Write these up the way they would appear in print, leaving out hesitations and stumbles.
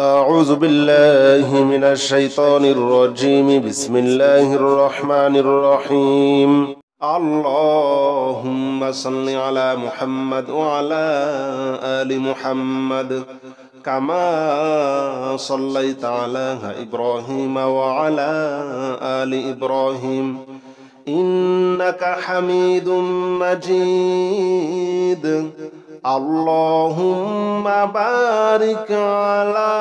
أعوذ بالله من الشيطان الرجيم بسم الله الرحمن الرحيم اللهم صل على محمد وعلى آل محمد كما صليت على إبراهيم وعلى آل إبراهيم إنك حميد مجيد اللهم بارك على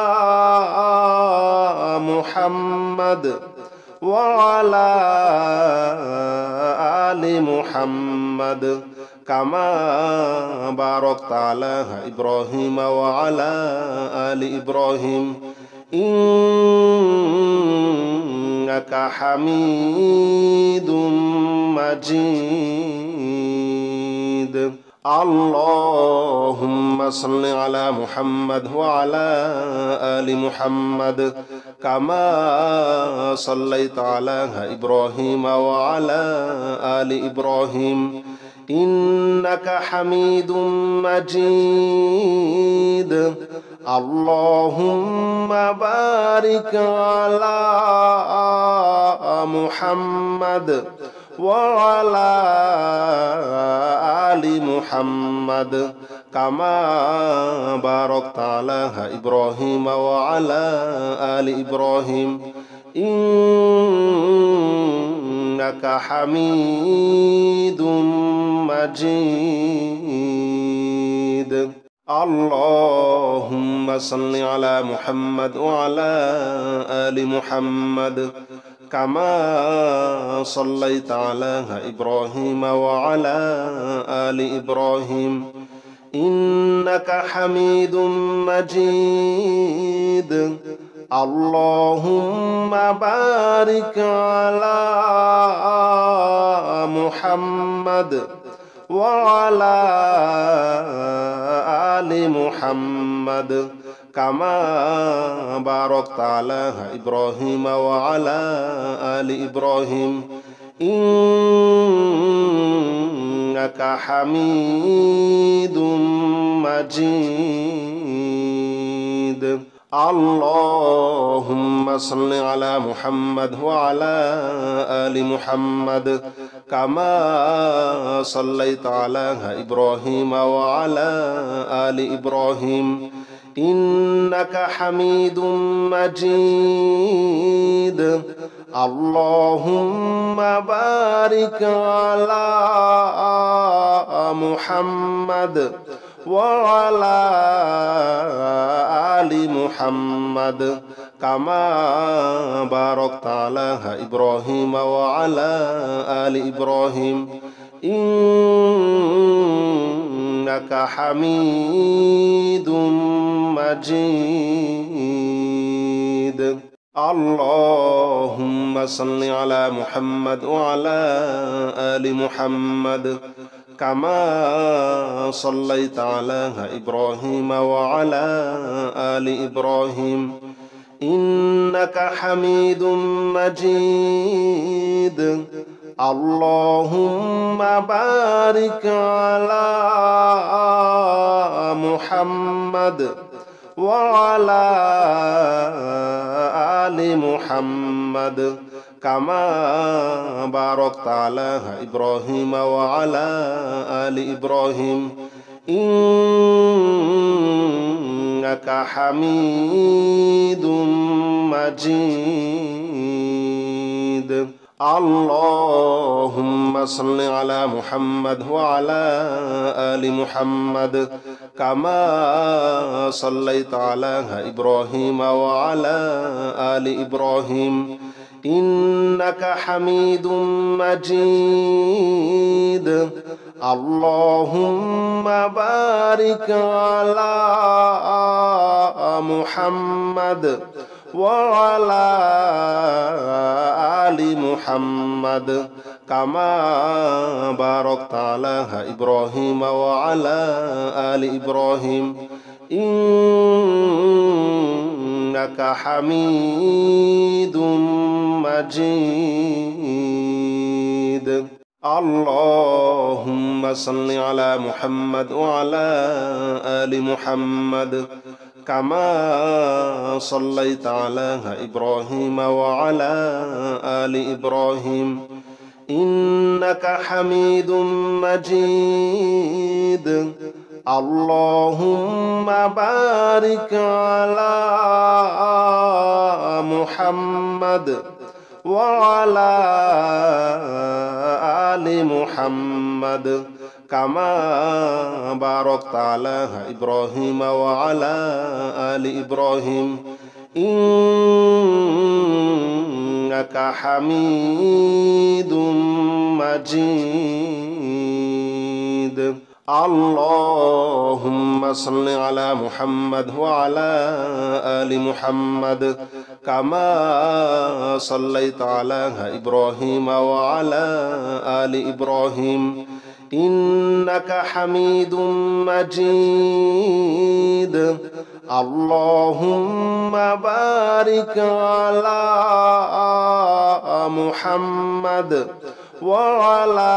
محمد وعلى آل محمد كما باركت على إبراهيم وعلى آل إبراهيم إنك حميد مجيد اللهم صل على محمد وعلى آل محمد كما صليت على إبراهيم وعلى آل إبراهيم إنك حميد مجيد اللهم بارك على محمد وعلى آل محمد كما باركت على إبراهيم وعلى آل إبراهيم إنك حميد مجيد اللهم صل على محمد وعلى آل محمد كما صليت على إبراهيم وعلى آل إبراهيم إنك حميد مجيد اللهم بارك على محمد وعلى آل محمد كما باركت على إبراهيم وعلى آل إبراهيم إنك حميد مجيد اللهم صل على محمد وعلى آل محمد كما صليت على إبراهيم وعلى آل إبراهيم إنك حميد مجيد اللهم بارك على محمد وعلى آل محمد كما باركت على إبراهيم وعلى آل إبراهيم إنك حميد مجيد اللهم صل على محمد وعلى آل محمد كما صليت على إبراهيم وعلى آل إبراهيم إنك حميد مجيد اللهم بارك على محمد وعلى آل محمد كما باركت على إبراهيم وعلى آل إبراهيم إنك حميد مجيد اللهم صل على محمد وعلى آل محمد كما صليت على إبراهيم وعلى آل إبراهيم إنك حميد مجيد اللهم بارك على محمد وعلى آل محمد كما باركت على إبراهيم وعلى آل إبراهيم إنك حميد مجيد اللهم صل على محمد وعلى آل محمد كما صليت على إبراهيم وعلى آل إبراهيم إنك حميد مجيد اللهم بارك على محمد وعلى آل محمد كما باركت على إبراهيم وعلى آل إبراهيم إنك حميد مجيد اللهم صل على محمد وعلى آل محمد كما صليت على إبراهيم وعلى آل إبراهيم إنك حميد مجيد اللهم بارك على محمد وعلى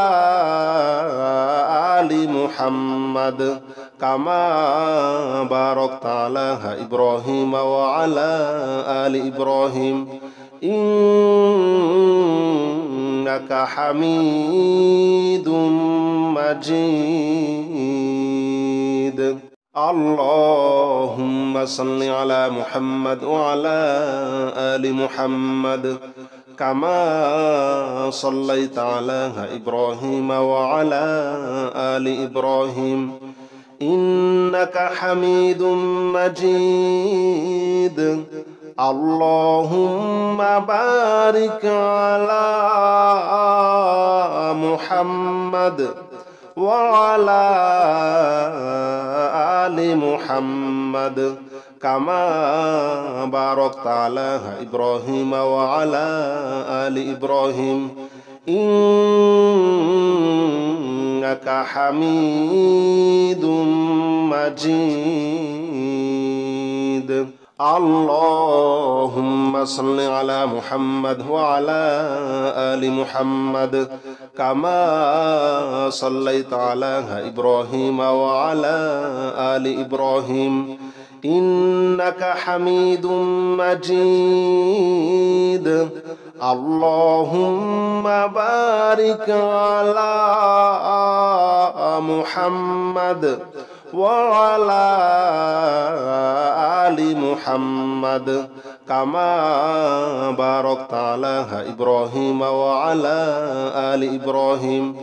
آل محمد كما باركت على إبراهيم وعلى آل إبراهيم إنك حميد مجيد اللهم صل على محمد وعلى آل محمد كما صليت على إبراهيم وعلى آل إبراهيم إنك حميد مجيد اللهم بارك على محمد وعلى آل محمد كما باركت على إبراهيم وعلى آل إبراهيم إنك حميد مجيد اللهم صل على محمد وعلى آل محمد كما صليت على إبراهيم وعلى آل إبراهيم إنك حميد مجيد اللهم بارك على محمد وعلى آل محمد كما باركت على إبراهيم وعلى آل إبراهيم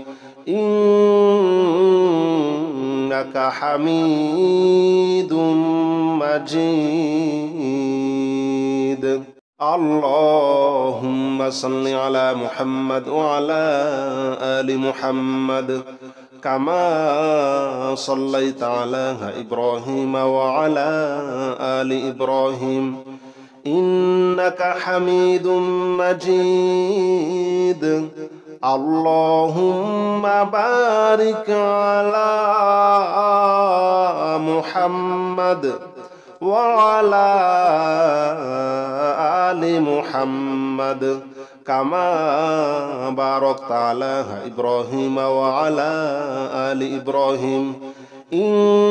إنك حميد مجيد اللهم صل على محمد وعلى آل محمد كما صليت على إبراهيم وعلى آل إبراهيم إنك حميد مجيد اللهم بارك على محمد وعلى آل محمد كما باركت على إبراهيم وعلى آل إبراهيم إنك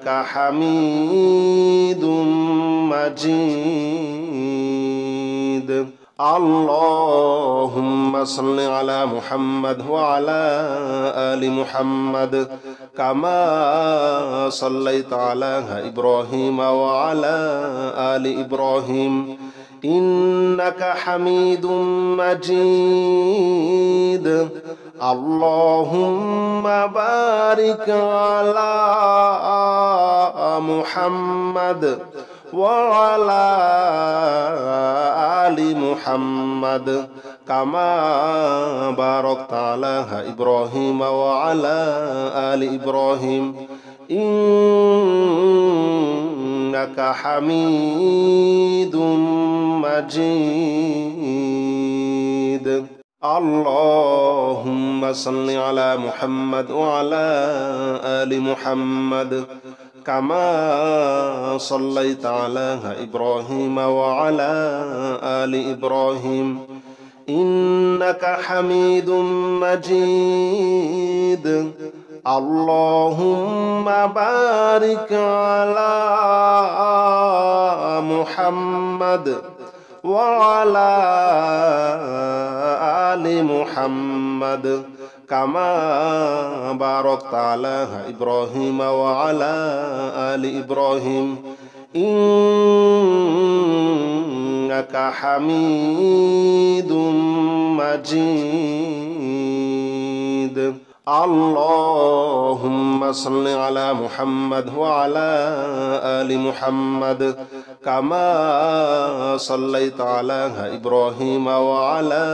حميد مجيد اللهم صل على محمد وعلى آل محمد كما صليت على إبراهيم وعلى آل إبراهيم إنك حميد مجيد اللهم بارك على محمد وعلى آل محمد كما باركت على إبراهيم وعلى آل إبراهيم إنك حميد مجيد اللهم صل على محمد وعلى آل محمد كما صليت على إبراهيم وعلى آل إبراهيم إنك حميد مجيد اللهم بارك على محمد وعلى آل محمد كما باركت على إبراهيم وعلى آل إبراهيم إنك حميد مجيد اللهم صل على محمد وعلى آل محمد كما صليت على إبراهيم وعلى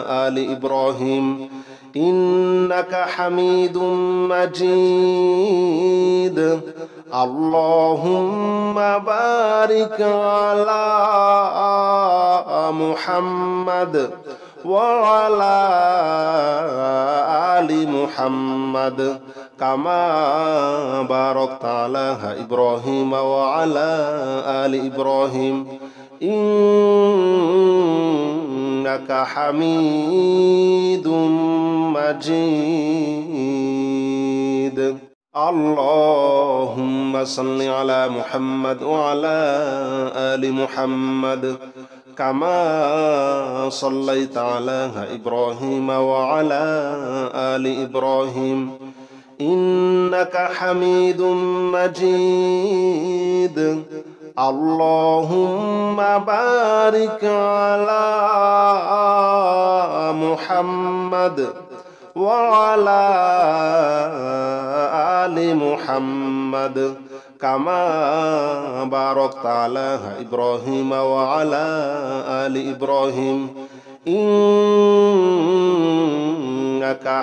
آل إبراهيم إنك حميد مجيد اللهم بارك على محمد وعلى آل محمد كما باركت على إبراهيم وعلى آل إبراهيم إنك حميد مجيد اللهم صل على محمد وعلى آل محمد كما صليت على إبراهيم وعلى آل إبراهيم إنك حميد مجيد اللهم بارك على محمد وعلى آل محمد كما باركت على إبراهيم وعلى آل إبراهيم إنك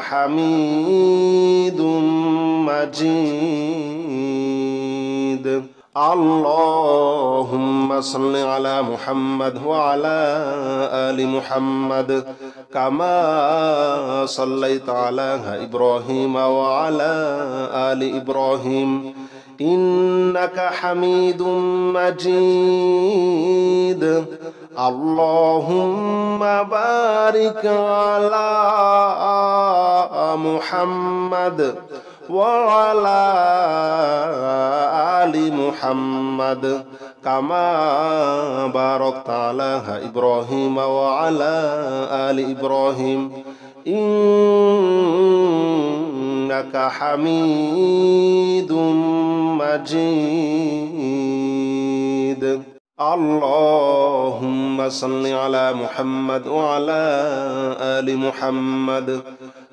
حميد مجيد اللهم صل على محمد وعلى آل محمد كما صليت على إبراهيم وعلى آل إبراهيم إنك حميد مجيد اللهم بارك على محمد وعلى آل محمد كما باركت على إبراهيم وعلى آل إبراهيم إنك حميد مجيد اللهم صل على محمد وعلى آل محمد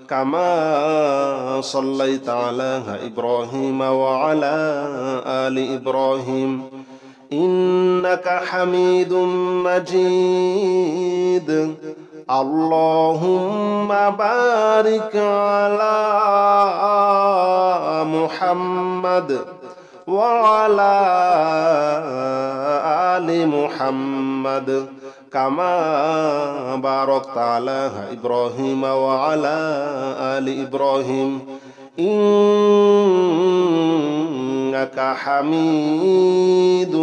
كما صليت على إبراهيم وعلى آل إبراهيم إنك حميد مجيد اللهم بارك على محمد وعلى آل محمد كما باركت على إبراهيم وعلى آل إبراهيم إنك حميد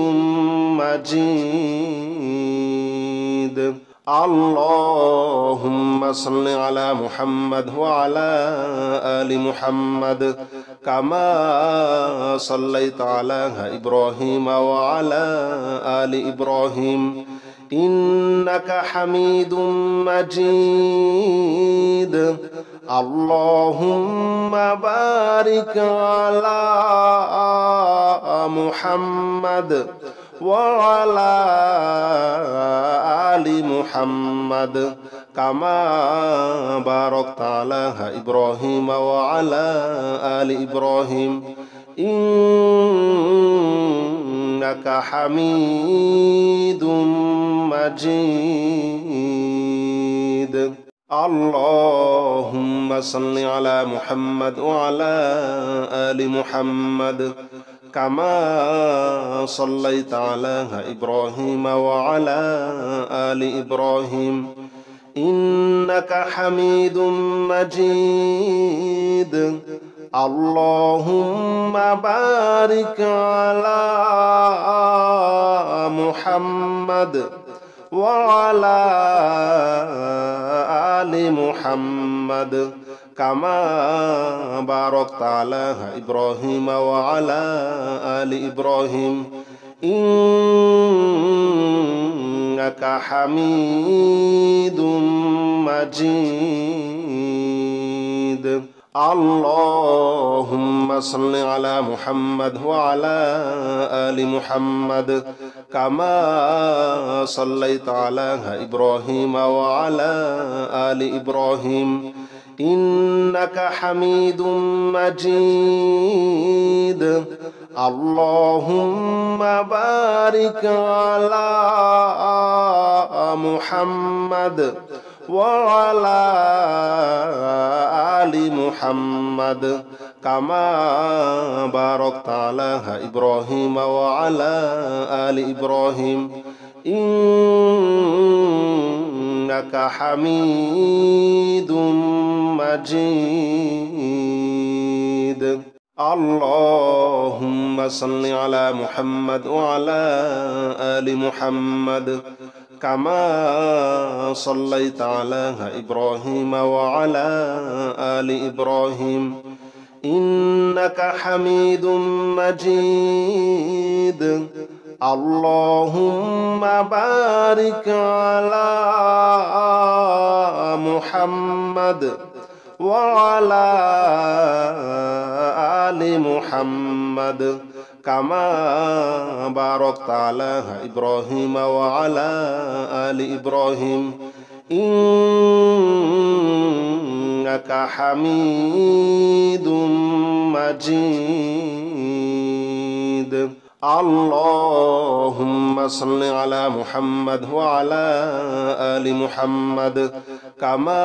مجيد اللهم صل على محمد وعلى آل محمد كما صليت على إبراهيم وعلى آل إبراهيم إنك حميد مجيد اللهم بارك على محمد وعلى آل محمد كما باركت على إبراهيم وعلى آل إبراهيم إنك حميد مجيد اللهم صل على محمد وعلى آل محمد كما صليت على إبراهيم وعلى آل إبراهيم إنك حميد مجيد اللهم بارك على محمد وعلى آل محمد كما باركت على إبراهيم وعلى آل إبراهيم إنك حميد مجيد. اللهم صل على محمد وعلى آل محمد كما صليت على إبراهيم وعلى آل إبراهيم إنك حميد مجيد. اللهم بارك على محمد وعلى آل محمد كما باركت على إبراهيم وعلى آل إبراهيم إنك حميد مجيد. اللهم صل على محمد وعلى آل محمد كما صليت على إبراهيم وعلى آل إبراهيم إنك حميد مجيد. اللهم بارك على محمد وعلى آل محمد كما باركت على إبراهيم وعلى آل إبراهيم إنك حميد مجيد. اللهم صل على محمد وعلى آل محمد كما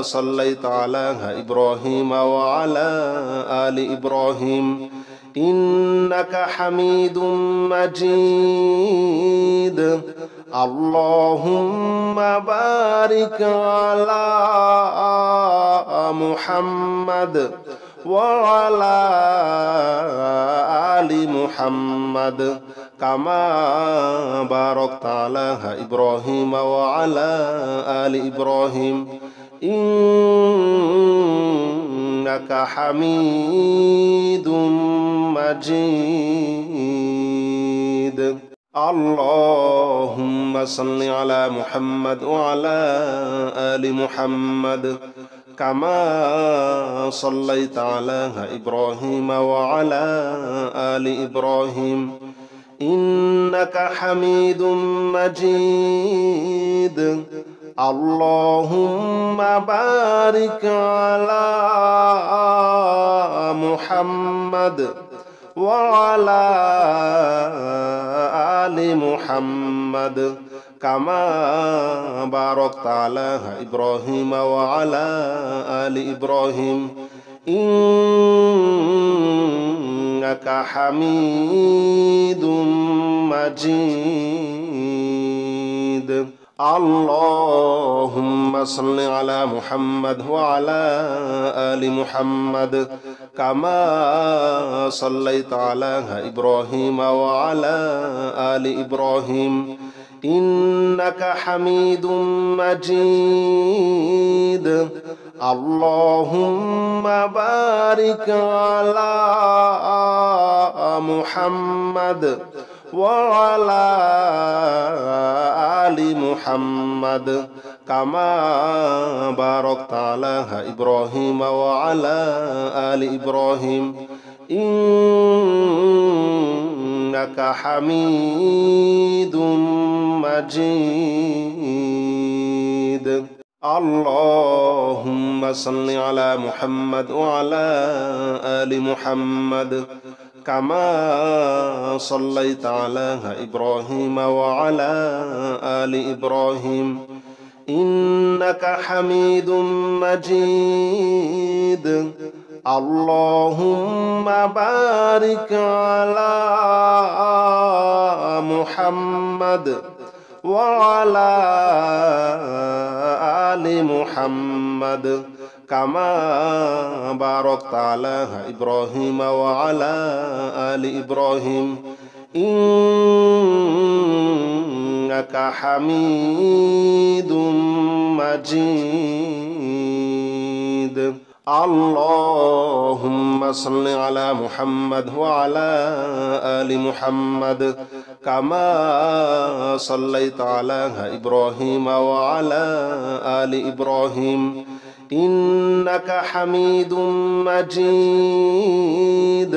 صليت على إبراهيم وعلى آل إبراهيم إنك حميد مجيد. اللهم بارك على محمد وعلى آل محمد كما باركت على إبراهيم وعلى آل إبراهيم إنك حميد مجيد. اللهم صل على محمد وعلى آل محمد كما صليت على إبراهيم وعلى آل إبراهيم إنك حميد مجيد. اللهم بارك على محمد وعلى آل محمد كما باركت على إبراهيم وعلى آل إبراهيم إنك حميد مجيد. اللهم صل على محمد وعلى آل محمد كما صليت على إبراهيم وعلى آل إبراهيم إنك حميد مجيد. اللهم بارك على محمد وعلى آل محمد كما باركت على إبراهيم وعلى آل إبراهيم إنك حميد مجيد. اللهم صل على محمد وعلى آل محمد كما صليت على إبراهيم وعلى آل إبراهيم إنك حميد مجيد. اللهم بارك على محمد وعلى آل محمد كما باركت على إبراهيم وعلى آل إبراهيم إنك حميد مجيد. اللهم صل على محمد وعلى آل محمد كما صليت على إبراهيم وعلى آل إبراهيم إنك حميد مجيد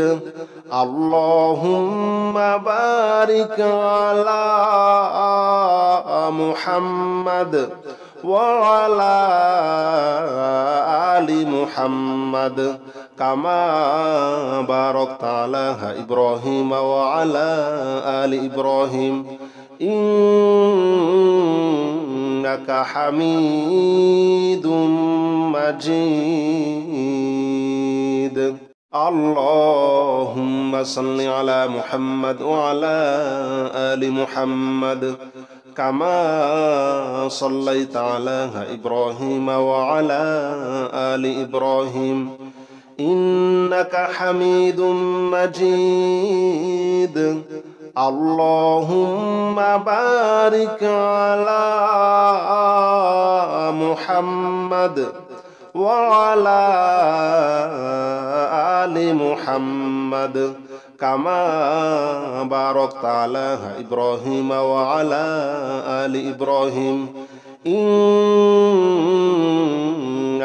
اللهم بارك على محمد وعلى آل محمد كما باركت على إبراهيم وعلى آل إبراهيم إنك حميد مجيد اللهم صل على محمد وعلى آل محمد كما صليت على إبراهيم وعلى آل إبراهيم إنك حميد مجيد اللهم بارك على محمد وعلى آل محمد كما باركت على إبراهيم وعلى آل إبراهيم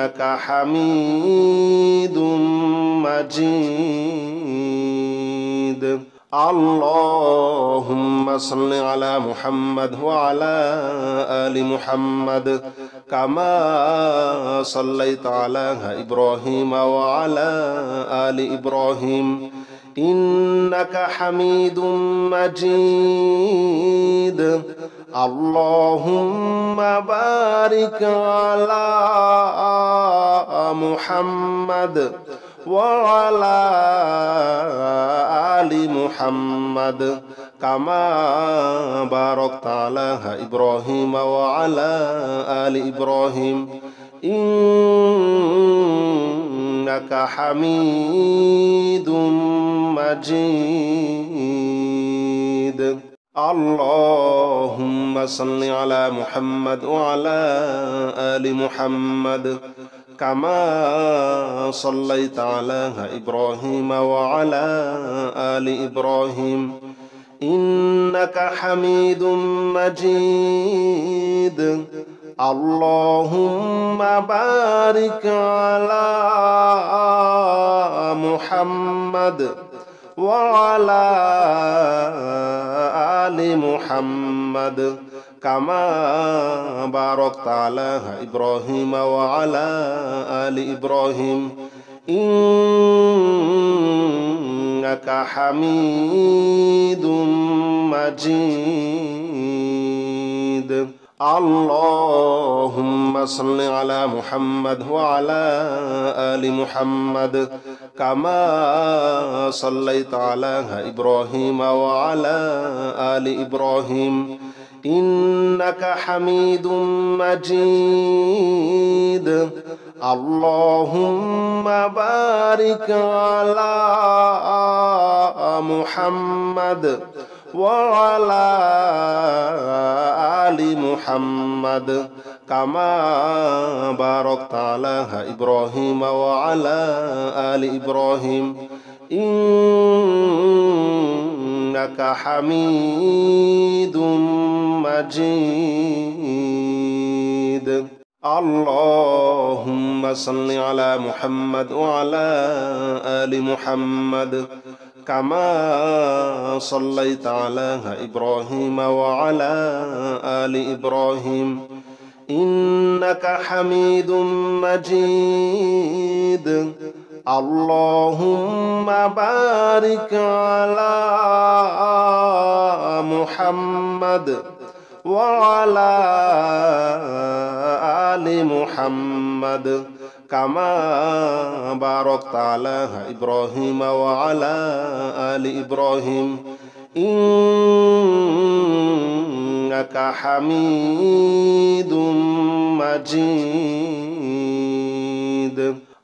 إنك حميد مجيد اللهم صل على محمد وعلى آل محمد كما صليت على إبراهيم وعلى آل إبراهيم إنك حميد مجيد اللهم بارك على محمد وعلى آل محمد كما باركت على إبراهيم وعلى آل إبراهيم إنك حميد مجيد اللهم صل على محمد وعلى آل محمد كما صليت على إبراهيم وعلى آل إبراهيم إنك حميد مجيد اللهم بارك على محمد وعلى آل محمد كما باركت على إبراهيم وعلى آل إبراهيم إنك حميد مجيد اللهم صل على محمد وعلى آل محمد كما صليت على إبراهيم وعلى آل إبراهيم إنك حميد مجيد اللهم بارك على محمد وعلى آل محمد كما باركت على إبراهيم وعلى آل إبراهيم إنك حميد مجيد اللهم صل على محمد وعلى آل محمد كما صليت على إبراهيم وعلى آل إبراهيم إنك حميد مجيد اللهم بارك على محمد وعلى آل محمد كما باركت على إبراهيم وعلى آل إبراهيم إنك حميد مجيد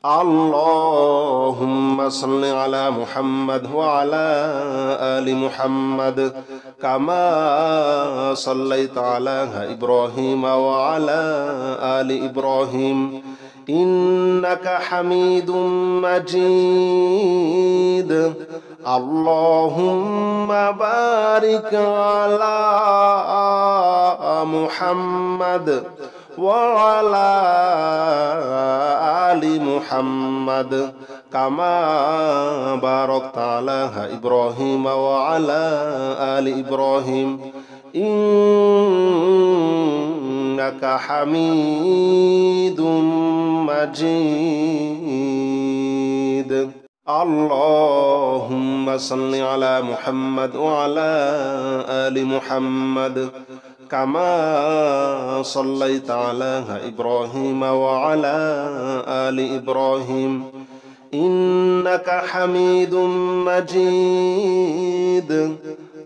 اللهم صل على محمد وعلى آل محمد كما صليت على إبراهيم وعلى آل إبراهيم إنك حميد مجيد اللهم بارك على محمد وعلى آل محمد كما باركت على إبراهيم وعلى آل إبراهيم إنك حميد مجيد اللهم صل على محمد وعلى آل محمد كما صليت على إبراهيم وعلى آل إبراهيم إنك حميد مجيد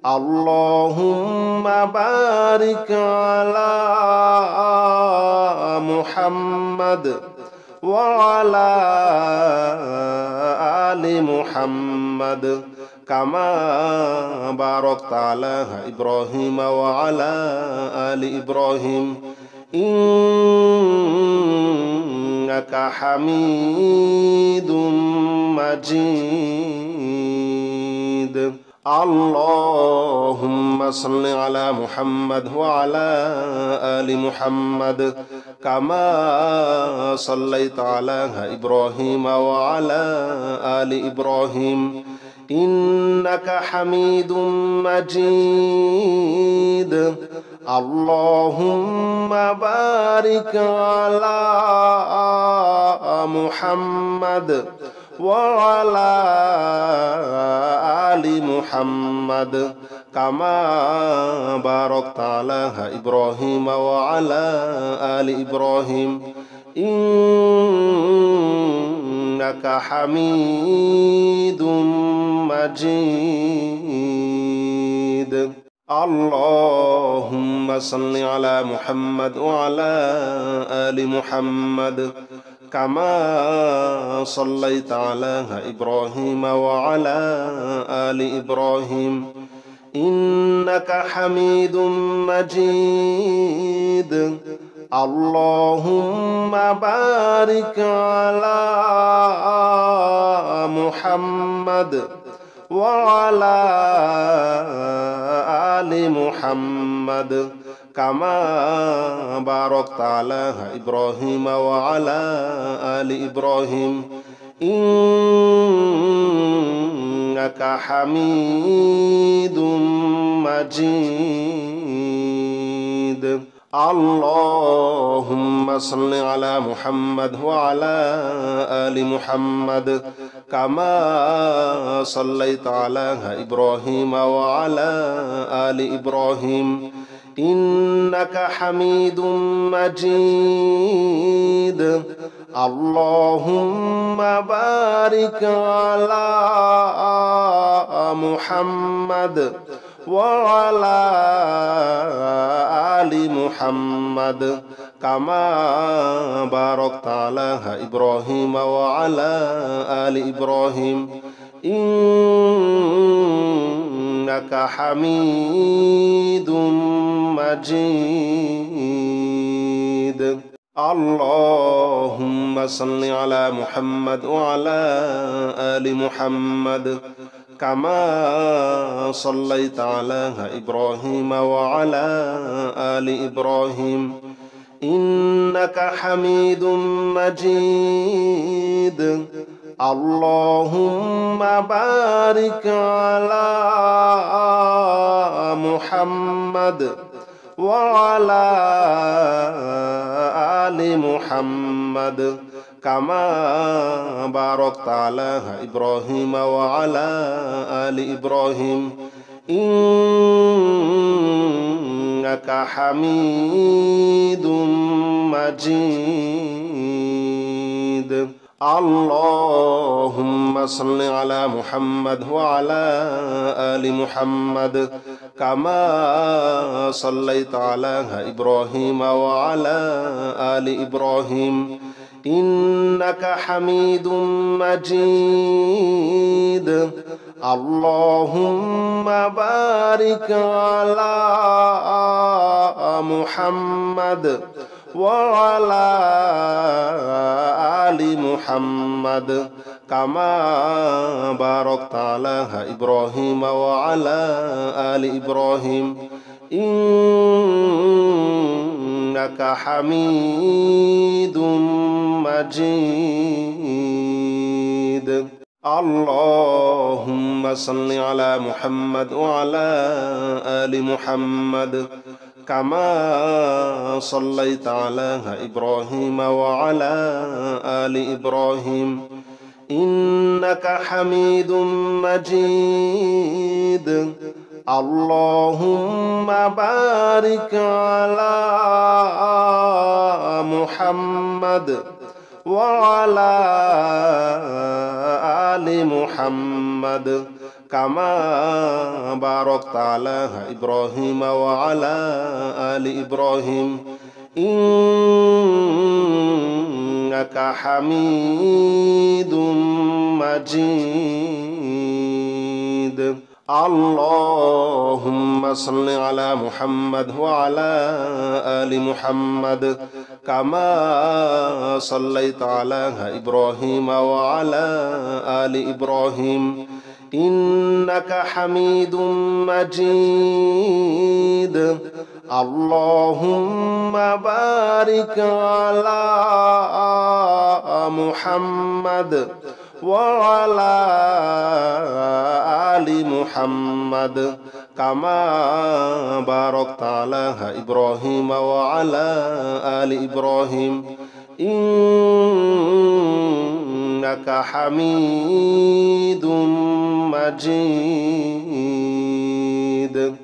اللهم بارك على محمد وعلى آل محمد كما باركت على إبراهيم وعلى آل إبراهيم إنك حميد مجيد اللهم صل على محمد وعلى آل محمد كما صليت على إبراهيم وعلى آل إبراهيم إنك حميد مجيد اللهم بارك على محمد وعلى آل محمد كما باركت على إبراهيم وعلى آل إبراهيم إنك حميد مجيد اللهم صل على محمد وعلى آل محمد كما صليت على إبراهيم وعلى آل إبراهيم إنك حميد مجيد اللهم بارك على محمد وعلى آل محمد كما باركت على إبراهيم وعلى آل إبراهيم إنك حميد مجيد اللهم صل على محمد وعلى آل محمد كما صليت على إبراهيم وعلى آل إبراهيم إنك حميد مجيد اللهم بارك على محمد وعلى آل محمد كما باركت على إبراهيم وعلى آل إبراهيم إنك حميد مجيد اللهم صل على محمد وعلى آل محمد كما صليت على إبراهيم وعلى آل إبراهيم إنك حميد مجيد اللهم بارك على محمد وعلى آل محمد كما باركت على إبراهيم وعلى آل إبراهيم إنك حميد مجيد اللهم صل على محمد وعلى آل محمد كما صليت على إبراهيم وعلى آل إبراهيم إنك حميد مجيد اللهم بارك على محمد وعلى آل محمد كما باركت على إبراهيم وعلى آل إبراهيم إنك حميد مجيد اللهم صل على محمد وعلى آل محمد كما صليت على إبراهيم وعلى آل إبراهيم إنك حميد مجيد اللهم بارك على محمد وعلى آل محمد كما باركت على إبراهيم وعلى آل إبراهيم إنك حميد مجيد اللهم صل على محمد وعلى آل محمد كما صليت على إبراهيم وعلى آل إبراهيم إنك حميد مجيد اللهم بارك على محمد وعلى آل محمد كما باركت على إبراهيم وعلى آل إبراهيم إنك حميد مجيد